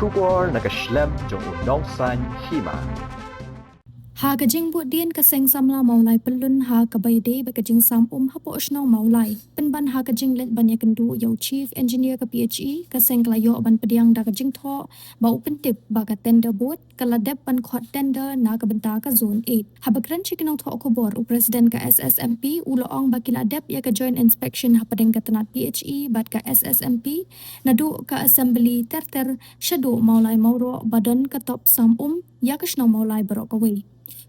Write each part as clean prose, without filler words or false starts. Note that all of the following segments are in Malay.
Shubor nakaslem jong unongsan hima. Ha kajing bu dien kaseng samla maulai pelun ha kabayde ba kajing sam hapo osnong maulai penban ha kajing let banyak kendu yau chief engineer ke PHE kaseng klayo ban pediang da kajing tho ba open tip ba ka tender board kala dep ban khot tender na ka benta ka zone 8 ha bakran chikinong tho ko bor u president ka SSMP ulo ong ba kila dep ya ka joint inspection ha padeng ka tanat PHE bat ka SSMP nadu ka assembly terter shadu maulai mauro badan ka top sam ya kasnong maulai barok away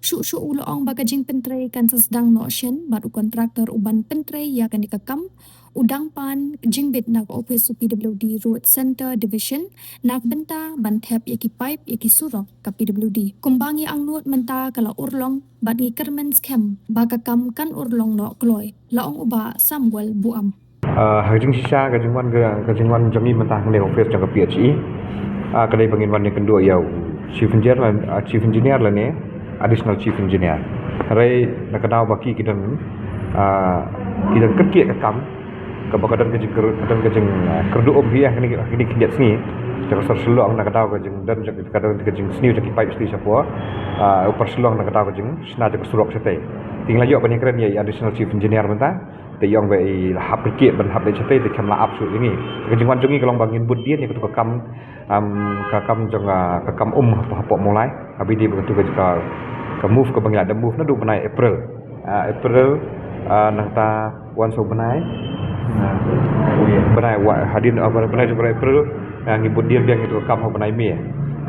Shu ulo ong bagajing pentre kan sedang notion baru kontraktor uban pentre ya kan dikekam udang pan jingbit nak office PWD Road Center Division nak benta ban tap yaki pipe yaki surok ka PWD kumbangi ang nuot menta kala urlong bagi kermen scam bagakam kan urlong no kloy laong uba Samuel Buam Hajing sisa kajing wan jami mentah ngene office jang PHE kadai bangin wan yang kedua yau chief engineer lah ne additional chief engineer rai nakadau baki kidan kerkiak kam kabakadan kajing kerdu obhiah kini kidat sini cara serseluang nakadau kajing dan kadang kajing sini jaki pipe sti sapua upar seluang nakadau kajing sna jak surok setai tinggal yok bani keren ya additional chief engineer mentah te yong bai hap kerkiak ban hap setai te kam la up su ini kajing wan jongi kalong bangin bud dia ni kutu kam jong kakam hapok mulai abi di begitu ke move ke bangla ada move na du benai April nang ta wan so benai hadin benai jo April ngibut dia yang itu kam ho benai Mei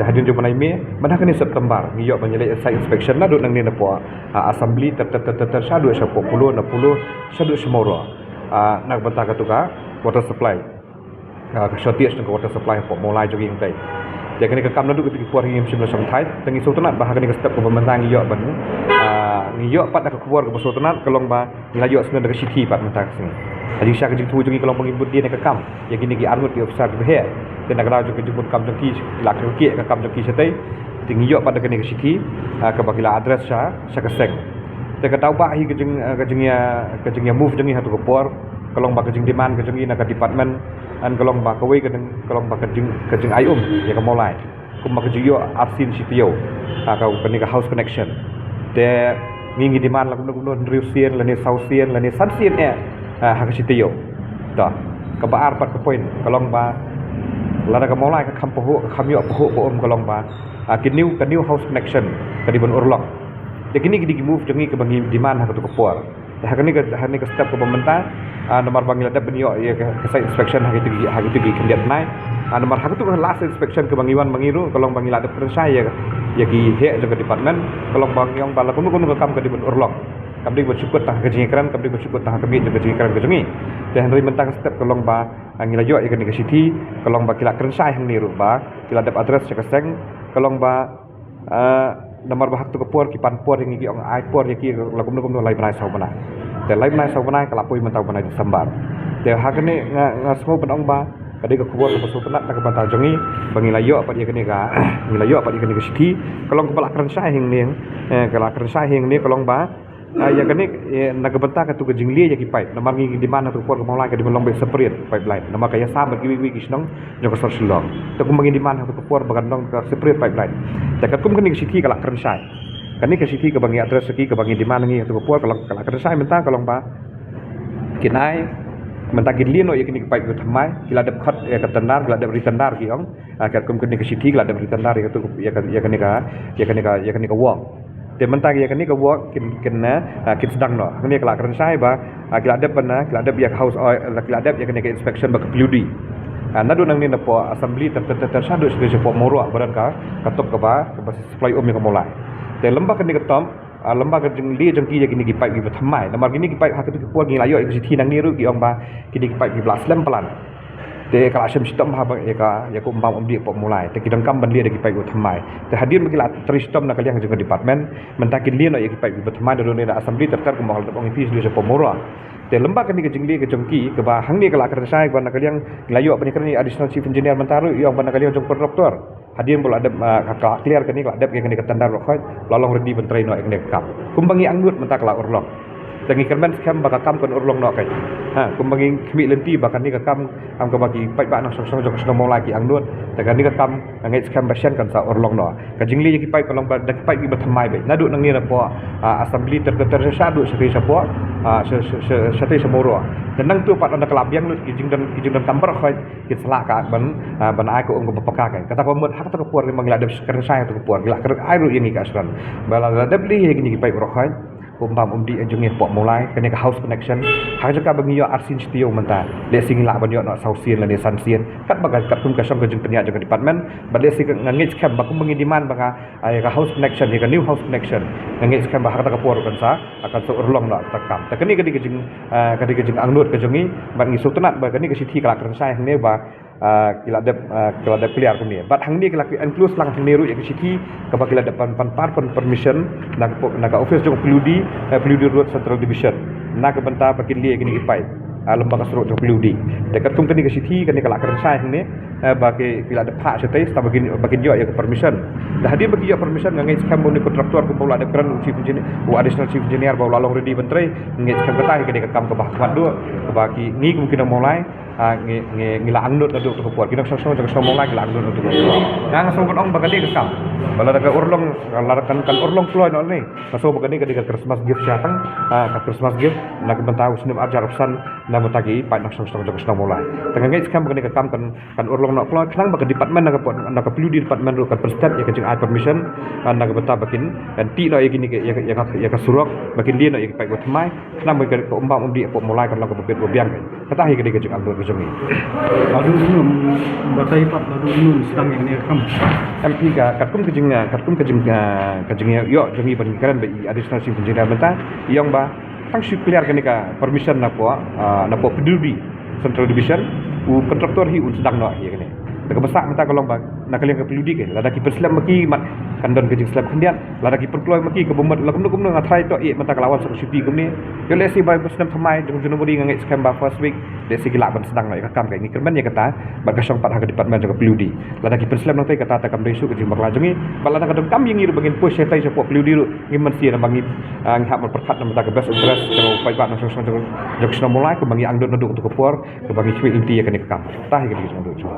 dah hadin jo benai Mei mana kan September ngiyok banyele site inspection na du nang ni napo assembly ter sadu 10 sadu semoro nak benta ka tuka water supply shortage ng water supply po mulai jo ging tai jadi kini kekam nadu ketika keluar hingga musim langsung thai tengi sultanat bahkan kini step ke pemerintah ngiyok ban ngiyok pat nak keluar ke sultanat kelong ba ngayok sebenarnya dekat city pat mentah sini jadi syak jeng tu jongi kelong pengibut dia nak kekam ya kini ki armut ki officer ke behe dan nak raju ke jemput kam jengki lak ke kekam jengki setai ngiyok pat dekat ke city ke bagila address sya keseng te ka tau ba hi ke jeng move jengi hatu kepor kelong ba ke jeng demand ke jengi nak department an kelong ba kawai kelong ba kejing ayum ya kamolai kum ba kejiyo arsin CTO ka kani ka house connection te ngingi demand la kum riusien la ni saucien la ni sansien ha ka CTO ta ka ba arpat ka point kelong ba la ka molai ka kampoho kamyo poho bo kelong ba ka new house connection ka di bon urlok te kini di move jengi ke bangi demand ha ka tu kopor kani ka step ke pemerintah nomor bangil ada benyo ya ke site inspection hari itu kendiat naik nomor hak tu last inspection ke bangiwan bangiru kalau bangil ada persa ya ki he jaga department kalau bangyong bala kuno kam ke di urlok kami bersyukur tah kejingkran kami bersyukur tah kami jaga kejingkran kejengi dan hari mentang step kalau ba ngilayo ya ke city kalau ba kila kersa yang niru ba kila dap address ke seng kalau ba nomor bahak tu kepor ki panpor yang iki ong aipor ya ki lakum lai brai sau bana te lai brai sau bana kalapoi mentau bana Desember te hakene ngasmo penong ba kadi ke kepor ke sultanat tak bantau jongi bangilayo apa dia kene ka ngilayo apa dia kene ke siki kalong kepala kersa hing ni kala kersa hing ni kalong ba ya kene nak benta ka tu ke jingli ya ki pipe nomor ngi di mana tu kepor ke maulai ka di melong be separate pipeline nomor kaya sabat ki wi kisnong joko sorsilong te kum ngi di mana tu kepor bagandong ka separate pipeline dekat kum kene ke siki kala kersa kani ke siki ke bangi address siki ke bangi di mana ngi tu kepor kalau kala kersa menta kalong ba kinai menta gidlino ya kini ke pipe ke thamai kila dep khat ya ke tendar kila dep ritendar ki ong ka kum kene ke siki kila dep ritendar ya tu ya kani ka wong te mentang ya kini ke work kin sedang no kini kelak keren saya ba kila adep ya house kila adep ya kini ke inspection ba ke PUD nadu nang ni napo assembly tersadu sebagai po moro badan ka top ka ba supply yang mulai te lembah kini ke tom lembah ke jengli jengki ya kini ki pipe ki thamai namar kini ki pipe hak tu ki puang layo ki sithi nang niru ki ong ba kini ki pipe ki blas lem pelan te kala sem sistem ha ya ko mbam dia po mulai te kidang kam ban lia de ki pai go thamai te hadir magila tri sistem na kaliang jeung department mentakin lia no ya ki pai go thamai do ne assembly terkar ko mahal ong pis dia po moro te lembah kini ke jengli ke jengki ke ba hang ni kala kar sai ko na kaliang layo apa ni kini additional chief engineer mentaru yo ban kaliang jong kontraktor hadir bola ada ka clear kini kala adep kini ke tandar rokhoi lalong ready ben train no ek kap kumbangi anggut mentak la urlong tangi kerman scam baka kam kon urlong nok kai kum bagi khmi lenti baka ni ka kam am ka bagi pai ba nang song jok sno molai ki angnut taga ni ka kam ngai scam basyan kan sa urlong no ka jingli ki pai kolong ba dak pai ki bathamai be nadu nang ni na po assembly ter sadu sati sapo sati samoro dan nang tu pat ana kelab yang lut ki jing dan kambar khoi ki selak ka ban ai ko ong bapaka kai kata ko mut hak ta ko por memang la dep ker sai to ko por la ker ai ru ini ka asran bala la dep li ki pai ro khoi kumbam umdi enjungnya pok mulai kena ke house connection hak jaka bagi yo arsin stio menta le sing la ban yo no sausian la ne sansian kat bagai kat kum ka som ke jung tenia jaka department bade sing ngangit scam bakum bengi demand banga ai ka house connection ni ka new house connection ngangit scam hak ta ka por kan sa akan so urlong no takam ta keni ke jing angnut ke jungi ban ngi sultanat ba keni ke sithi kala kan sai ne ba kila dep clear ko ni but hang ni kila include lang hang neru ya ke sithi ka ba kila depan pan permission na ka office jong peludi road central division na ka banta pakin li kini ipai lembaga serut jong peludi dekat kum kini ke sithi kini kala kan sai hang ni ba ke kila depa setai sta bagin yo ya ke permission dah hadir bagi yo permission ngai scam ni kontraktor ko bola ada kran chief engineer additional chief engineer ba lalong ready bentrei ngai scam kata ke kam ke bah dua ke bagi ni mungkin mulai ngila angnut aduk to puat kita sosong jaga somong lagi angnut aduk nang songkon ong bagadi ke kam bala daga urlong larakan kan urlong kloy no ni so bagadi ke Christmas gift syatang ka Christmas gift nak bentau sinem ajar usan na betagi pai nak sosong jaga somong mulai tengah ngai kam bagadi ke kam kan urlong no kloy klang bagadi department nak perlu di department ru kan prestat ya kejing permission nak bentau bakin dan ti no ya gini ya ka surok bakin dia no ya pai gotmai klang bagadi ke umbang umdi ko mulai kan lagu bebet bobiang kata hi ke kejing angnut Jami. Lalu ini batai pat lalu ini sedang yang ni kam. MP ka katkum kejing yo jami pengiran bagi additional chief engineer benta yang ba tang si clear kan ka permission na po peduli central division u kontraktor hi sedang no ya kan. Daga besak menta kolong ba nak kalian ke peludi ke lada ki perslam maki mat kandon kejing slam kendian lada ki perploy maki ke bombat lakum ngatrai to menta kelawan satu city kumni yo lesi ba perslam thamai jung junuburi ngai scam ba first week lesi gila ban sedang no kam kai ni kerman ya kata bagasong pat ha department jaga peludi lada ki perslam nang tai kata ta kam desu kejing maklajangi balana kadam kam yang ngiru bagin push tai support peludi ru ngi mensi na bangi ngihap perkat na menta ke best interest kalau pai pat nang sosong jaga mulai ke bangi angdon nduk untuk kepor ke bangi cui inti ya kan kam tah ke gitu